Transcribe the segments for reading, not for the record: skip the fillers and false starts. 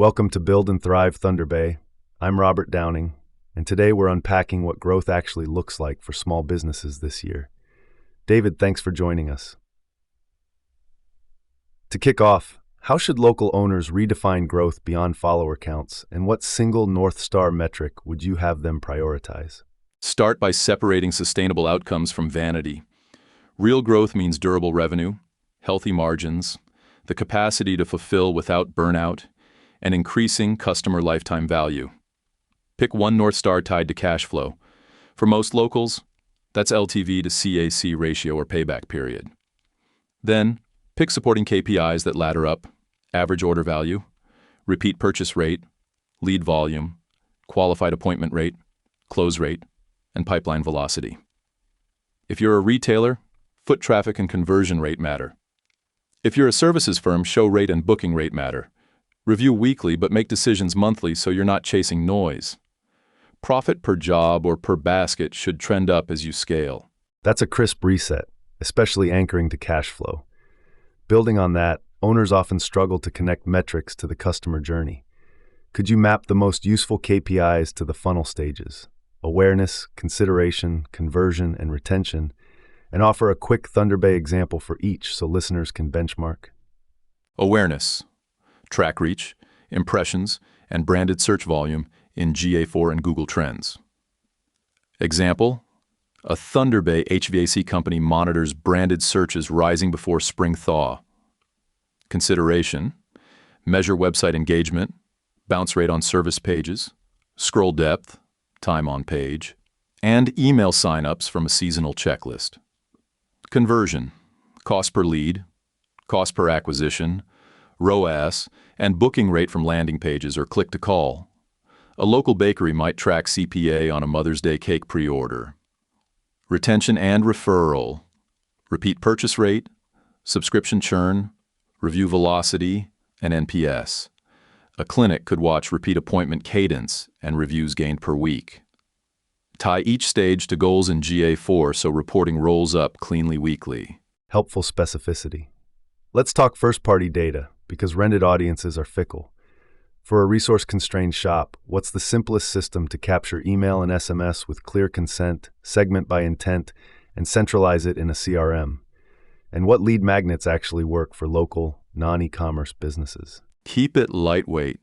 Welcome to Build and Thrive Thunder Bay. I'm Robert Downing, and today we're unpacking what growth actually looks like for small businesses this year. David, thanks for joining us. To kick off, how should local owners redefine growth beyond follower counts, and what single North Star metric would you have them prioritize? Start by separating sustainable outcomes from vanity. Real growth means durable revenue, healthy margins, the capacity to fulfill without burnout, and increasing customer lifetime value. Pick one North Star tied to cash flow. For most locals, that's LTV to CAC ratio or payback period. Then, pick supporting KPIs that ladder up: average order value, repeat purchase rate, lead volume, qualified appointment rate, close rate, and pipeline velocity. If you're a retailer, foot traffic and conversion rate matter. If you're a services firm, show rate and booking rate matter. Review weekly, but make decisions monthly so you're not chasing noise. Profit per job or per basket should trend up as you scale. That's a crisp reset, especially anchoring to cash flow. Building on that, owners often struggle to connect metrics to the customer journey. Could you map the most useful KPIs to the funnel stages: awareness, consideration, conversion, and retention, and offer a quick Thunder Bay example for each so listeners can benchmark? Awareness. Track reach, impressions, and branded search volume in GA4 and Google Trends. Example: a Thunder Bay HVAC company monitors branded searches rising before spring thaw. Consideration: measure website engagement, bounce rate on service pages, scroll depth, time on page, and email signups from a seasonal checklist. Conversion: cost per lead, cost per acquisition, ROAS, and booking rate from landing pages or click to call. A local bakery might track CPA on a Mother's Day cake pre-order. Retention and referral: repeat purchase rate, subscription churn, review velocity, and NPS. A clinic could watch repeat appointment cadence and reviews gained per week. Tie each stage to goals in GA4 so reporting rolls up cleanly weekly. Helpful specificity. Let's talk first-party data, because rented audiences are fickle. For a resource-constrained shop, what's the simplest system to capture email and SMS with clear consent, segment by intent, and centralize it in a CRM? And what lead magnets actually work for local, non-e-commerce businesses? Keep it lightweight.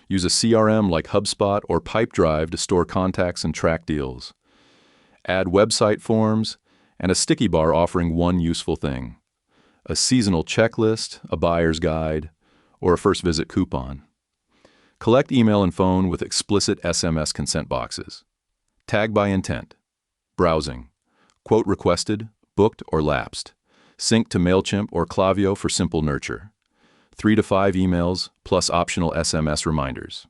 Use a CRM like HubSpot or Pipedrive to store contacts and track deals. Add website forms and a sticky bar offering one useful thing: a seasonal checklist, a buyer's guide, or a first visit coupon. Collect email and phone with explicit SMS consent boxes. Tag by intent. Browsing: quote requested, booked, or lapsed. Sync to MailChimp or Klaviyo for simple nurture. 3 to 5 emails plus optional SMS reminders.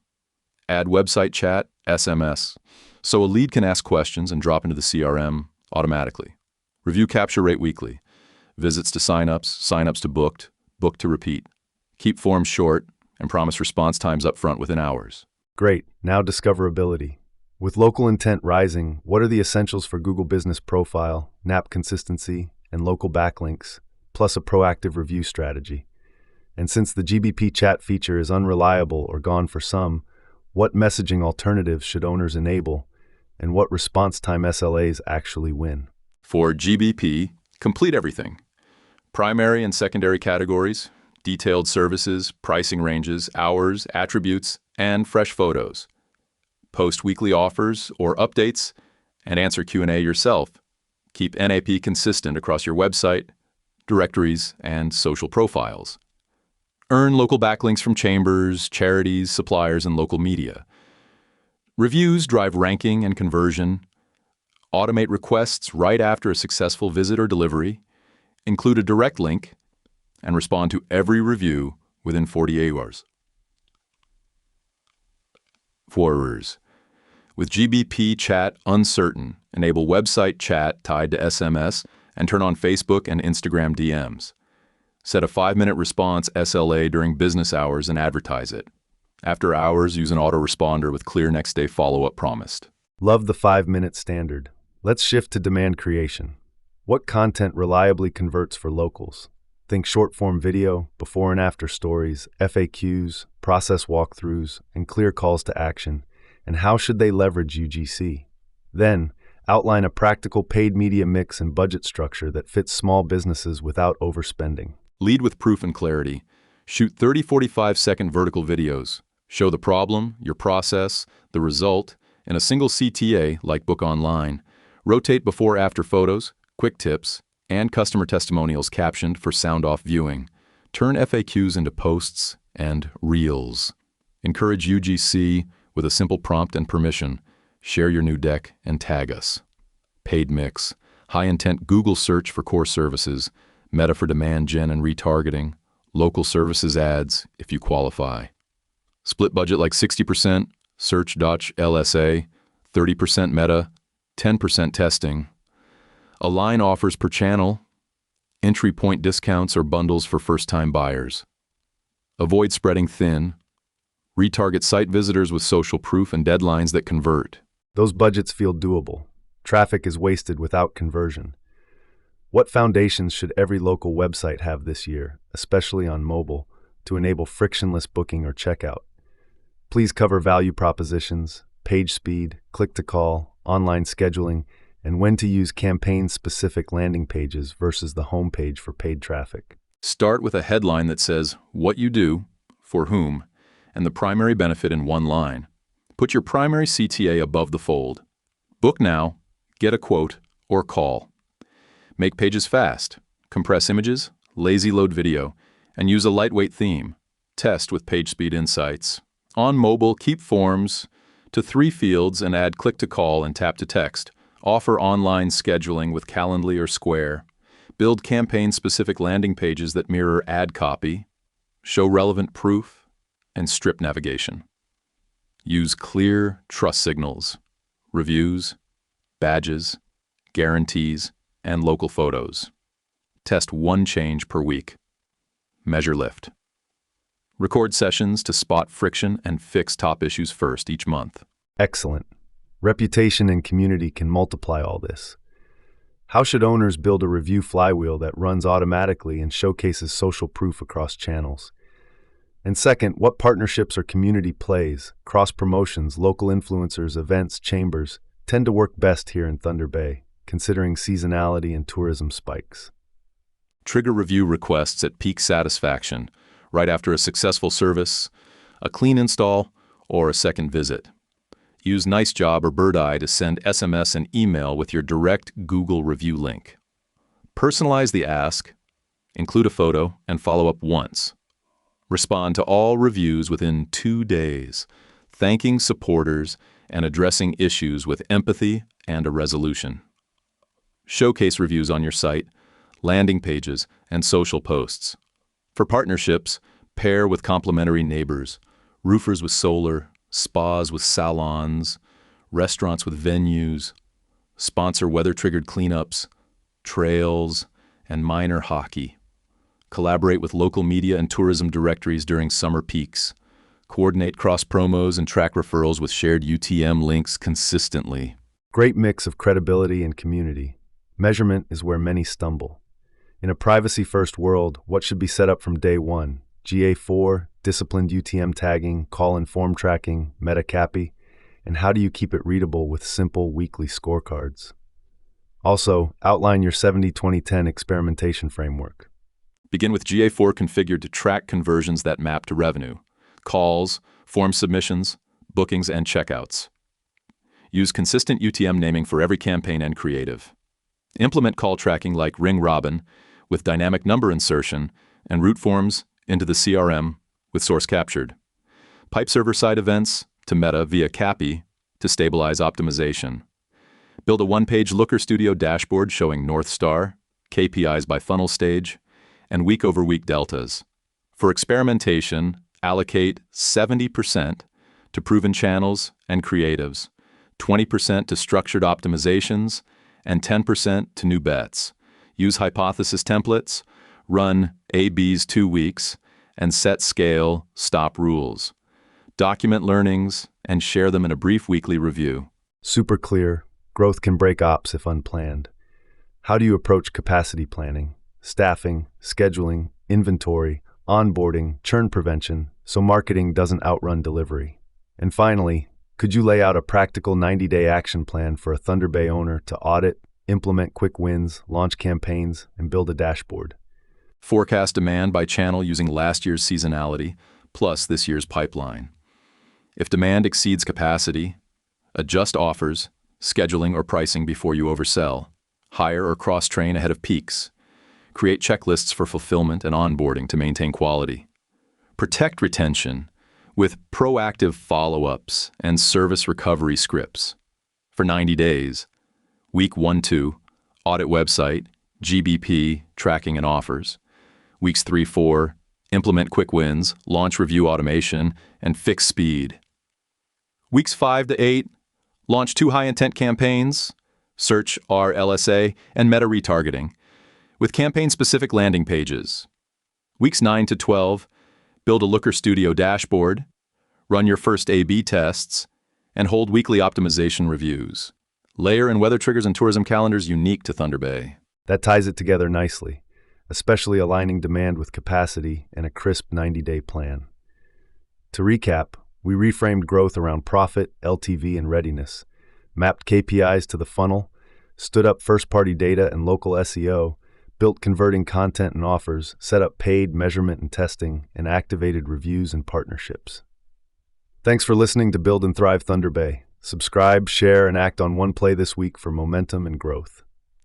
Add website chat, SMS, so a lead can ask questions and drop into the CRM automatically. Review capture rate weekly. Visits to signups, signups to booked, booked to repeat. Keep forms short and promise response times up front within hours. Great. Now discoverability. With local intent rising, what are the essentials for Google Business Profile, NAP consistency, and local backlinks, plus a proactive review strategy? And since the GBP chat feature is unreliable or gone for some, what messaging alternatives should owners enable, and what response time SLAs actually win? For GBP, complete everything. Primary and secondary categories, detailed services, pricing ranges, hours, attributes, and fresh photos. Post weekly offers or updates, and answer Q&A yourself. Keep NAP consistent across your website, directories, and social profiles. Earn local backlinks from chambers, charities, suppliers, and local media. Reviews drive ranking and conversion. Automate requests right after a successful visit or delivery. Include a direct link, and respond to every review within 48 hours. Forwarders. With GBP chat uncertain, enable website chat tied to SMS and turn on Facebook and Instagram DMs. Set a 5-minute response SLA during business hours and advertise it. After hours, use an autoresponder with clear next-day follow-up promised. Love the 5-minute standard. Let's shift to demand creation. What content reliably converts for locals? Think short-form video, before and after stories, FAQs, process walkthroughs, and clear calls to action. And how should they leverage UGC? Then, outline a practical paid media mix and budget structure that fits small businesses without overspending. Lead with proof and clarity. Shoot 30-45-second vertical videos. Show the problem, your process, the result, in a single CTA like Book Online. Rotate before-after photos, quick tips, and customer testimonials captioned for sound-off viewing. Turn FAQs into posts and reels. Encourage UGC with a simple prompt and permission. Share your new deck and tag us. Paid mix. High-intent Google search for core services. Meta for demand gen and retargeting. Local services ads if you qualify. Split budget like 60% search.LSA, 30% meta, 10% testing. Align offers per channel, entry point discounts or bundles for first-time buyers. Avoid spreading thin. Retarget site visitors with social proof and deadlines that convert. Those budgets feel doable. Traffic is wasted without conversion. What foundations should every local website have this year, especially on mobile, to enable frictionless booking or checkout? Please cover value propositions, page speed, click-to-call, online scheduling, and when to use campaign-specific landing pages versus the homepage for paid traffic. Start with a headline that says what you do, for whom, and the primary benefit in one line. Put your primary CTA above the fold. Book now, get a quote, or call. Make pages fast, compress images, lazy load video, and use a lightweight theme. Test with page speed insights. On mobile, keep forms to 3 fields and add click-to-call and tap-to-text. Offer online scheduling with Calendly or Square. Build campaign-specific landing pages that mirror ad copy. Show relevant proof, and strip navigation. Use clear trust signals, reviews, badges, guarantees, and local photos. Test 1 change per week. Measure lift. Record sessions to spot friction and fix top issues first each month. Excellent. Reputation and community can multiply all this. How should owners build a review flywheel that runs automatically and showcases social proof across channels? And second, what partnerships or community plays, cross-promotions, local influencers, events, chambers, tend to work best here in Thunder Bay, considering seasonality and tourism spikes? Trigger review requests at peak satisfaction, right after a successful service, a clean install, or a second visit. Use Nice Job or Bird Eye to send SMS and email with your direct Google review link. Personalize the ask, include a photo, and follow up once. Respond to all reviews within 2 days, thanking supporters and addressing issues with empathy and a resolution. Showcase reviews on your site, landing pages, and social posts. For partnerships, pair with complementary neighbors, roofers with solar, spas with salons, restaurants with venues, sponsor weather-triggered cleanups, trails, and minor hockey. Collaborate with local media and tourism directories during summer peaks. Coordinate cross-promos and track referrals with shared UTM links consistently. Great mix of credibility and community. Measurement is where many stumble. In a privacy-first world, what should be set up from day one? GA4, disciplined UTM tagging, call and form tracking, meta CAPI, and how do you keep it readable with simple weekly scorecards? Also, outline your 70-20-10 experimentation framework. Begin with GA4 configured to track conversions that map to revenue, calls, form submissions, bookings, and checkouts. Use consistent UTM naming for every campaign and creative. Implement call tracking like Ring Robin with dynamic number insertion and route forms into the CRM with source captured. Pipe server-side events to Meta via CAPI to stabilize optimization. Build a one-page Looker Studio dashboard showing North Star, KPIs by funnel stage, and week-over-week deltas. For experimentation, allocate 70% to proven channels and creatives, 20% to structured optimizations, and 10% to new bets. Use hypothesis templates, run A/Bs 2 weeks, and set scale, stop rules. Document learnings and share them in a brief weekly review. Super clear. Growth can break ops if unplanned. How do you approach capacity planning? staffing, scheduling, inventory, onboarding, churn prevention, so marketing doesn't outrun delivery. And finally, could you lay out a practical 90-day action plan for a Thunder Bay owner to audit, implement quick wins, launch campaigns, and build a dashboard? Forecast demand by channel using last year's seasonality plus this year's pipeline. If demand exceeds capacity, adjust offers, scheduling, or pricing before you oversell. Hire or cross-train ahead of peaks. Create checklists for fulfillment and onboarding to maintain quality. Protect retention with proactive follow-ups and service recovery scripts. For 90 days, week 1-2, audit website, GBP, tracking and offers. Weeks 3-4, implement quick wins, launch review automation, and fix speed. Weeks 5-8, launch 2 high-intent campaigns, search RLSA, and meta retargeting, with campaign-specific landing pages. Weeks 9-12, build a Looker Studio dashboard, run your first A/B tests, and hold weekly optimization reviews. Layer in weather triggers and tourism calendars unique to Thunder Bay. That ties it together nicely, especially aligning demand with capacity and a crisp 90-day plan. To recap, we reframed growth around profit, LTV, and readiness, mapped KPIs to the funnel, stood up first-party data and local SEO, built converting content and offers, set up paid measurement and testing, and activated reviews and partnerships. Thanks for listening to Build and Thrive Thunder Bay. Subscribe, share, and act on one play this week for momentum and growth.